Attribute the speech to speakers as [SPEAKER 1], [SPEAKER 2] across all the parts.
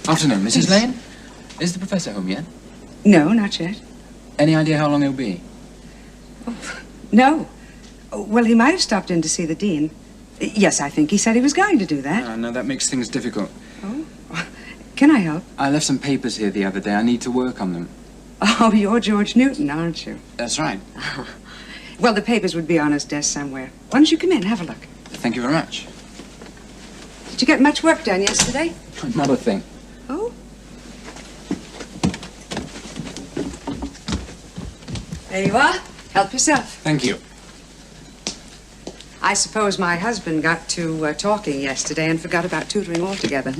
[SPEAKER 1] Afternoon, Mrs. Lane. Is the professor home yet?
[SPEAKER 2] No, not yet.
[SPEAKER 1] Any idea how long he'll be?
[SPEAKER 2] Oh, no. Well, he might have stopped in to see the dean. Yes, I think he said he was going to do that.
[SPEAKER 1] No, that makes things difficult.
[SPEAKER 2] Oh, can I help?
[SPEAKER 1] I left some papers here the other day. I need to work on them.
[SPEAKER 2] Oh, you're George Newton, aren't you?
[SPEAKER 1] That's right.
[SPEAKER 2] Well, the papers would be on his desk somewhere. Why don't you come in, have a look?
[SPEAKER 1] Thank you very much.
[SPEAKER 2] Did you get much work done yesterday?
[SPEAKER 1] Not a thing.
[SPEAKER 2] Oh? There you are. Help yourself.
[SPEAKER 1] Thank you.
[SPEAKER 2] I suppose my husband got to talking yesterday and forgot about tutoring altogether.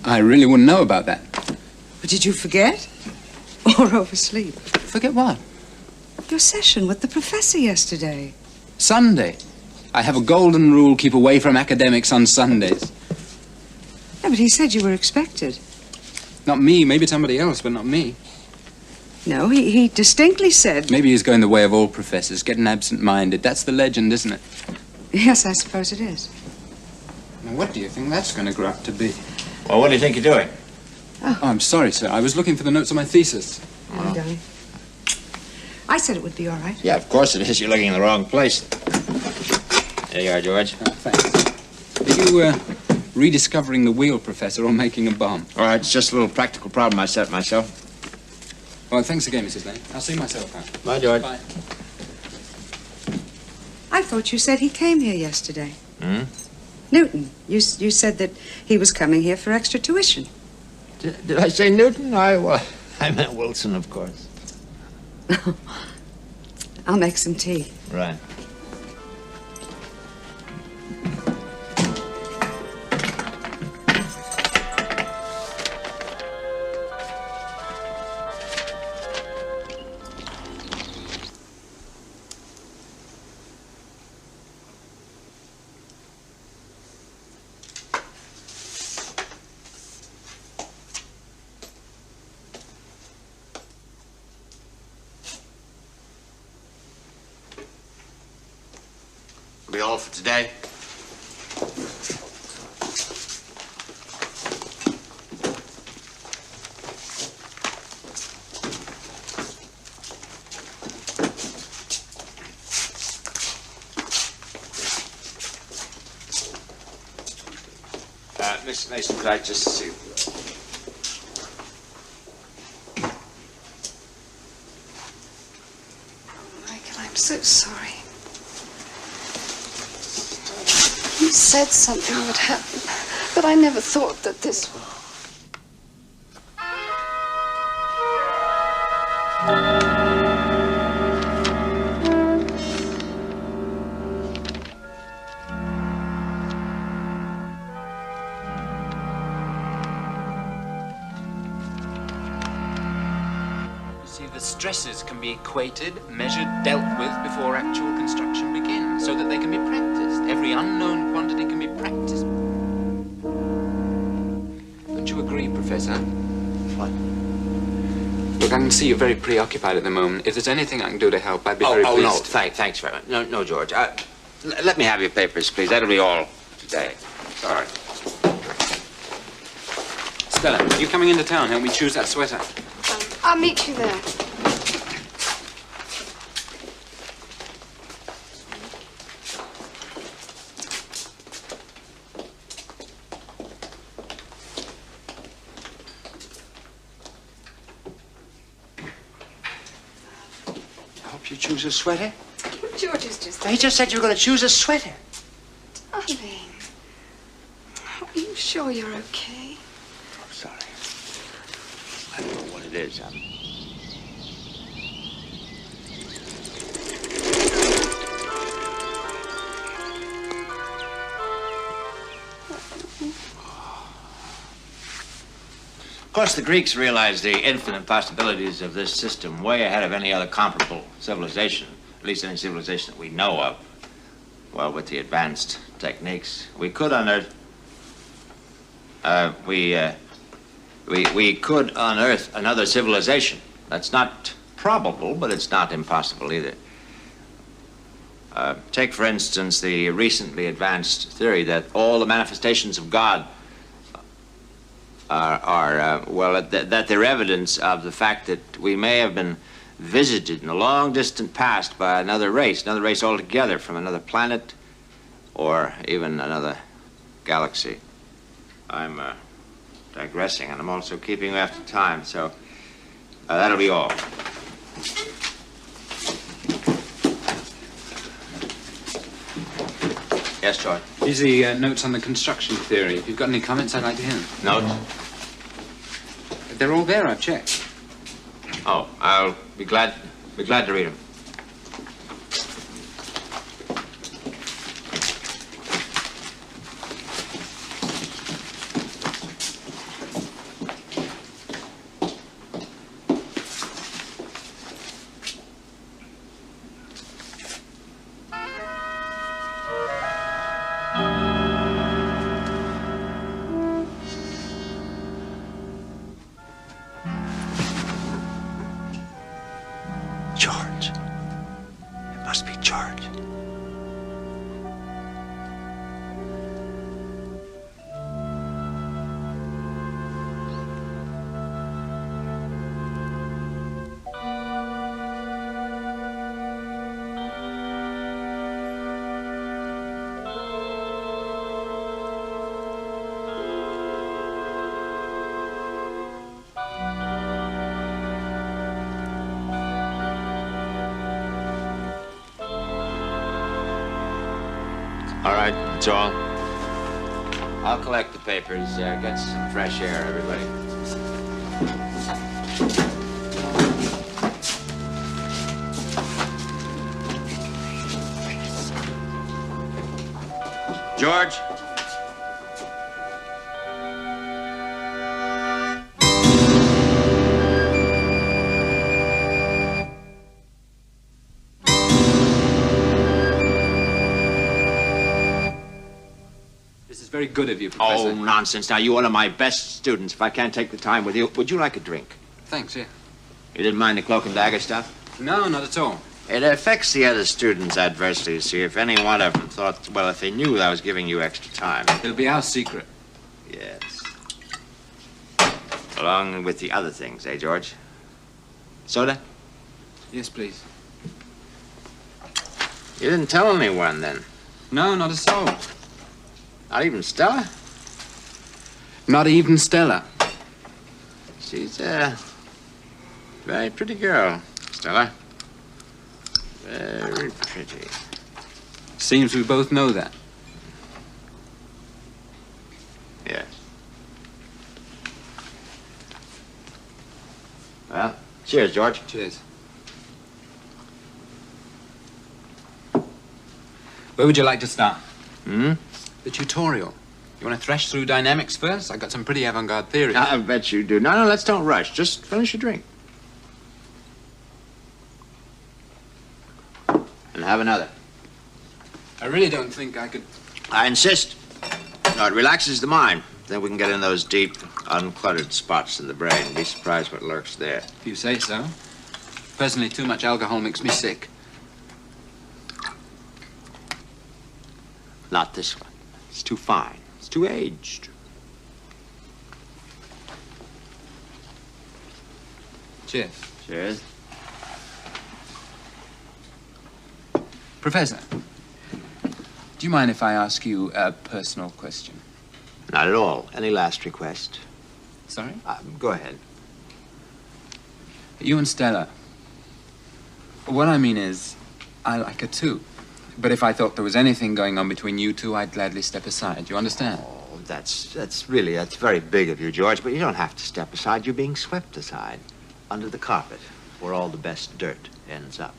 [SPEAKER 1] I really wouldn't know about that.
[SPEAKER 2] But did you forget? Or oversleep?
[SPEAKER 1] Forget what?
[SPEAKER 2] Your session with the professor yesterday.
[SPEAKER 1] Sunday. I have a golden rule, keep away from academics on Sundays.
[SPEAKER 2] Yeah, but he said you were expected.
[SPEAKER 1] Not me, maybe somebody else, but not me.
[SPEAKER 2] No, he distinctly said...
[SPEAKER 1] Maybe he's going the way of all professors, getting absent-minded. That's the legend, isn't it?
[SPEAKER 2] Yes, I suppose it is.
[SPEAKER 1] Now, what do you think that's going to grow up to be?
[SPEAKER 3] Well, what do you think you're doing?
[SPEAKER 1] Oh, I'm sorry, sir. I was looking for the notes on my thesis.
[SPEAKER 2] Oh, darling. I said it would be all right.
[SPEAKER 3] Yeah, of course it is. You're looking in the wrong place. There you are, George.
[SPEAKER 1] Oh, thanks. Are you, rediscovering the wheel, Professor, or making a bomb?
[SPEAKER 3] All right, it's just a little practical problem I set myself.
[SPEAKER 1] Well, thanks again, Mrs. Lane. I'll see myself out.
[SPEAKER 3] Bye, George.
[SPEAKER 1] Bye.
[SPEAKER 2] I thought you said he came here yesterday.
[SPEAKER 3] Hmm?
[SPEAKER 2] Newton, you said that he was coming here for extra tuition.
[SPEAKER 3] Did I say Newton? I meant Wilson, of course.
[SPEAKER 2] I'll make some tea.
[SPEAKER 3] Right. Be all for today. Miss Mason, could I just see you?
[SPEAKER 4] Michael, I'm so sorry. You said something would happen, but I never thought that this would.
[SPEAKER 1] See, the stresses can be equated, measured, dealt with before actual construction begins, so that they can be practiced. Every unknown quantity can be practiced. Don't you agree, Professor?
[SPEAKER 3] What?
[SPEAKER 1] Look, I can see you're very preoccupied at the moment. If there's anything I can do to help, I'd be very
[SPEAKER 3] Oh,
[SPEAKER 1] pleased.
[SPEAKER 3] no, thanks very much. No, George. Let me have your papers, please. That'll be all today. Sorry.
[SPEAKER 1] Stella, are you coming into town? Help me choose that sweater.
[SPEAKER 4] I'll meet you there.
[SPEAKER 3] I hope you choose a sweater.
[SPEAKER 4] George is just...
[SPEAKER 3] He just said you were going to choose a sweater.
[SPEAKER 4] Darling. Are you sure you're okay?
[SPEAKER 3] I'm sorry. I don't know what it is. Of course, the Greeks realized the infinite possibilities of this system way ahead of any other comparable civilization, at least any civilization that we know of. Well, with the advanced techniques, we could unearth. We could unearth another civilization. That's not probable, but it's not impossible either. Take, for instance, the recently advanced theory that all the manifestations of God that they're evidence of the fact that we may have been visited in the long distant past by another race altogether from another planet or even another galaxy. I'm digressing, and I'm also keeping you after time, so that'll be all. Yes, George?
[SPEAKER 1] These are the notes on the construction theory. If you've got any comments, I'd like to hear them.
[SPEAKER 3] Notes?
[SPEAKER 1] They're all there, I've checked.
[SPEAKER 3] Oh, I'll be glad to read them. George. It must be George. All right, that's all. I'll collect the papers, get some fresh air, everybody. George?
[SPEAKER 1] Very good of you, Professor.
[SPEAKER 3] Oh, nonsense. Now, you're one of my best students. If I can't take the time with you, would you like a drink?
[SPEAKER 1] Thanks, yeah.
[SPEAKER 3] You didn't mind the cloak and dagger stuff?
[SPEAKER 1] No, not at all.
[SPEAKER 3] It affects the other students adversely, you see. If any one of them thought, well, if they knew I was giving you extra time.
[SPEAKER 1] It'll be our secret.
[SPEAKER 3] Yes. Along with the other things, eh, George? Soda?
[SPEAKER 1] Yes, please.
[SPEAKER 3] You didn't tell anyone, then?
[SPEAKER 1] No, not a soul.
[SPEAKER 3] Not even Stella?
[SPEAKER 1] Not even Stella.
[SPEAKER 3] She's a very pretty girl, Stella. Very pretty.
[SPEAKER 1] Seems we both know that.
[SPEAKER 3] Yes. Well, cheers, George.
[SPEAKER 1] Cheers. Where would you like to start?
[SPEAKER 3] Hmm?
[SPEAKER 1] The tutorial. You want to thresh through dynamics first? I've got some pretty avant-garde theories.
[SPEAKER 3] I bet you do. No, let's don't rush. Just finish your drink. And have another.
[SPEAKER 1] I really don't think I could...
[SPEAKER 3] I insist. No, it relaxes the mind. Then we can get in those deep, uncluttered spots in the brain. Be surprised what lurks there.
[SPEAKER 1] If you say so. Personally, too much alcohol makes me sick.
[SPEAKER 3] Not this one. It's too fine. It's too aged.
[SPEAKER 1] Cheers.
[SPEAKER 3] Cheers.
[SPEAKER 1] Professor, do you mind if I ask you a personal question?
[SPEAKER 3] Not at all. Any last request?
[SPEAKER 1] Sorry?
[SPEAKER 3] Go ahead.
[SPEAKER 1] You and Stella. What I mean is, I like her too. But if I thought there was anything going on between you two, I'd gladly step aside. You understand?
[SPEAKER 3] Oh, that's very big of you, George, but you don't have to step aside. You're being swept aside. Under the carpet, where all the best dirt ends up.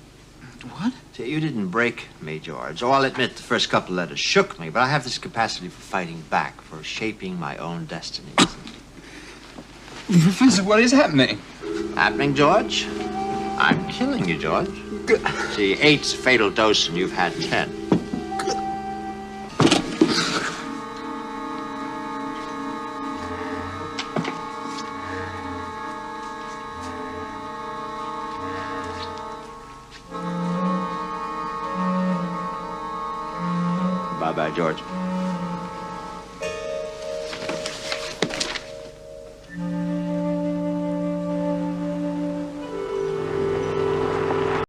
[SPEAKER 1] What?
[SPEAKER 3] See, you didn't break me, George. Oh, I'll admit the first couple letters shook me, but I have this capacity for fighting back, for shaping my own destinies.
[SPEAKER 1] Professor, what is happening?
[SPEAKER 3] Happening, George? I'm killing you, George. See, 8's a fatal dose and you've had 10. Bye-bye, George.